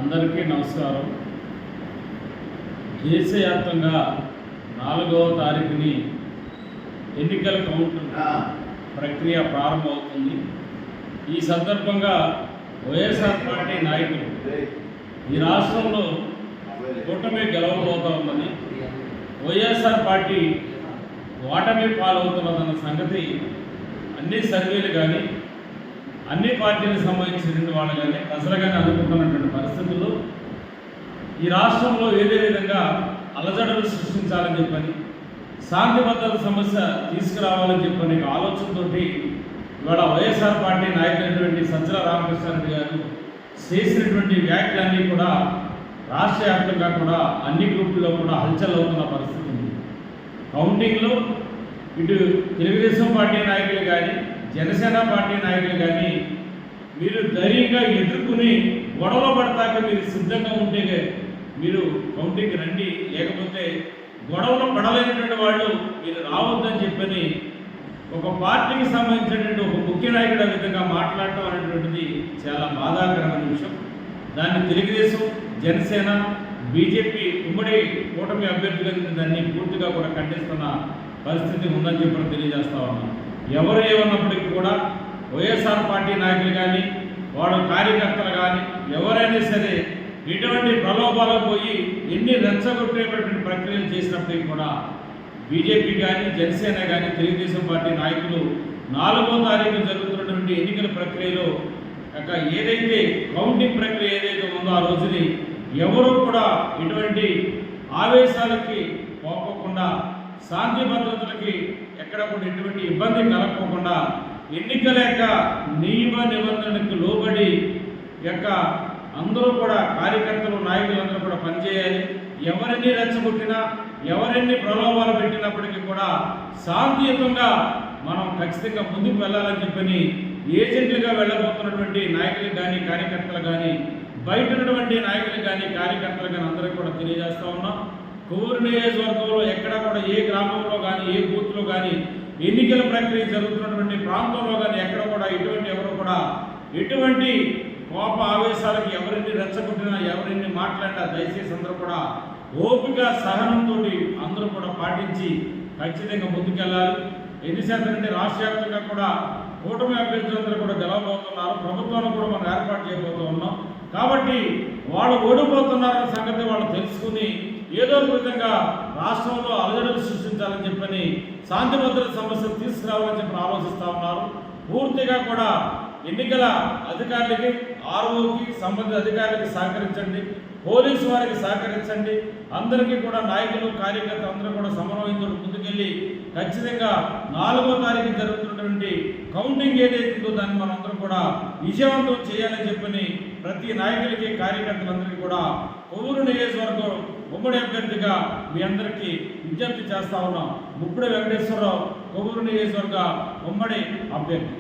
అందరికీ నమస్కారం. దేశవ్యాప్తంగా 4వ తారీఖుని ఎన్నికల కౌంటింగ్ ప్రక్రియ ప్రారంభమవుతుంది. ఈ సందర్భంగా వైఎస్ఆర్ పార్టీ నాయకులు ఈ రాష్ట్రంలో కూటమి గెలవబోతూ ఉన్నది. వైఎస్ఆర్ పార్టీ ఓటమి పాలవుతున్నదన్న సంగతి అన్ని సర్వేలు కానీ అన్ని పార్టీలకు సంబంధించిన వాళ్ళు కానీ ప్రజలు కానీ అనుకుంటున్నటువంటి పరిస్థితుల్లో ఈ రాష్ట్రంలో ఏదే విధంగా అలజడులు సృష్టించాలని చెప్పని, శాంతి భద్రత సమస్య తీసుకురావాలని చెప్పని ఆలోచనతో ఇవాళ వైఎస్ఆర్ పార్టీ నాయకులైనటువంటి సజ్జల రామకృష్ణారెడ్డి గారు చేసినటువంటి వ్యాఖ్యలన్నీ కూడా రాష్ట్ర వ్యాప్తంగా కూడా అన్ని గ్రూపుల్లో కూడా హల్చల్ అవుతున్న పరిస్థితి ఉంది. కౌంటింగ్లో ఇటు తెలుగుదేశం పార్టీ నాయకులు కానీ జనసేన పార్టీ నాయకులు కానీ మీరు ధైర్యంగా ఎదుర్కొని గొడవ పడతాక మీరు సిద్ధంగా ఉంటే మీరు కౌంటింగ్కి రండి, లేకపోతే గొడవలు పడలేనటువంటి వాళ్ళు మీరు రావద్దని చెప్పని ఒక పార్టీకి సంబంధించినటువంటి ఒక ముఖ్య నాయకుడు ఆ విధంగా మాట్లాడటం అనేటువంటిది చాలా బాధాకరమైన విషయం. దాన్ని తెలుగుదేశం, జనసేన, బీజేపీ ఉమ్మడి కూటమి అభ్యర్థులు దాన్ని పూర్తిగా కూడా ఖండిస్తున్న పరిస్థితి ఉందని చెప్పి తెలియజేస్తా ఉన్నాం. ఎవరు ఏమన్నప్పటికీ కూడా వైఎస్ఆర్ పార్టీ నాయకులు కానీ వాళ్ళ కార్యకర్తలు కానీ ఎవరైనా సరే ఎటువంటి ప్రలోభాలకు పోయి ఎన్ని రెచ్చగొట్టేటువంటి ప్రక్రియలు చేసినప్పటికీ కూడా బీజేపీ కానీ జనసేన కానీ తెలుగుదేశం పార్టీ నాయకులు 4వ తారీఖు జరుగుతున్నటువంటి ఎన్నికల ప్రక్రియలో ఏదైతే కౌంటింగ్ ప్రక్రియ ఏదైతే ఉందో ఆ రోజుని ఎవరు కూడా ఎటువంటి ఆవేశాలకి పోకుండా శాంతి భద్రతలకి ఎక్కడ కూడా ఎటువంటి ఇబ్బంది కలగకుండా ఎన్నికల యొక్క నియమ నిబంధనలకు లోబడి అందరూ కూడా కార్యకర్తలు నాయకులందరూ కూడా పనిచేయాలి. ఎవరిని రెచ్చగొట్టినా ఎవరిని ప్రలోభాలు పెట్టినప్పటికీ కూడా శాంతియుతంగా మనం ఖచ్చితంగా ముందుకు వెళ్ళాలని చెప్పని ఏజెంట్లుగా వెళ్ళబోతున్నటువంటి నాయకులకు కానీ కార్యకర్తలు కానీ బయట ఉన్నటువంటి నాయకులకు కానీ కార్యకర్తలు కానీ అందరికీ కూడా తెలియజేస్తూ ఉన్నాం. కొవ్వూరు నియోజకవర్గంలో ఎక్కడ కూడా ఏ గ్రామంలో కానీ ఏ బూత్లో కానీ ఎన్నికల ప్రక్రియ జరుగుతున్నటువంటి ప్రాంతంలో కానీ ఎక్కడ కూడా ఎవరు కూడా ఎటువంటి కోప ఆవేశాలకు ఎవరిని రెచ్చగొట్టినా ఎవరిని మాట్లాడినా దయచేసి అందరూ కూడా ఓపిక సహనంతో అందరూ కూడా పాటించి ఖచ్చితంగా ముందుకెళ్ళాలి. ఎందుచేతంటే రాష్ట్ర వ్యాప్తంగా కూడా కూటమి అభ్యర్థులందరూ కూడా గెలవబోతున్నారు. ప్రభుత్వాన్ని కూడా మనం ఏర్పాటు చేయబోతూ ఉన్నాం. కాబట్టి వాళ్ళు ఓడిపోతున్నారన్న సంగతి వాళ్ళు తెలుసుకుని ఏదో ఒక విధంగా రాష్ట్రంలో అలజడులు సృష్టించాలని చెప్పని శాంతి భద్రత సమస్యలు తీసుకురావాలని చెప్పి ఆలోచిస్తూ ఉన్నారు. పూర్తిగా కూడా ఎన్నికల అధికారులకి, ఆర్ఓకి, సంబంధిత అధికారులకి సహకరించండి, పోలీసు వారికి సహకరించండి. అందరికీ కూడా నాయకులు కార్యకర్తలు అందరూ కూడా సమన్వయంతో ముందుకెళ్ళి ఖచ్చితంగా 4వ తారీఖు జరుగుతున్నటువంటి కౌంటింగ్ ఏదైతుందో దాన్ని మనందరం కూడా విజయవంతం చేయాలని చెప్పని ప్రతి నాయకులకి కార్యకర్తలందరికీ కూడా కొవ్వూరు నియోజకవర్గం ఉమ్మడి అభ్యర్థిగా మీ అందరికీ విజ్ఞప్తి చేస్తా ఉన్నాం. ముప్పుడి వెంకటేశ్వరరావు, కొవ్వూరు నియోజకవర్గ ఉమ్మడి అభ్యర్థి.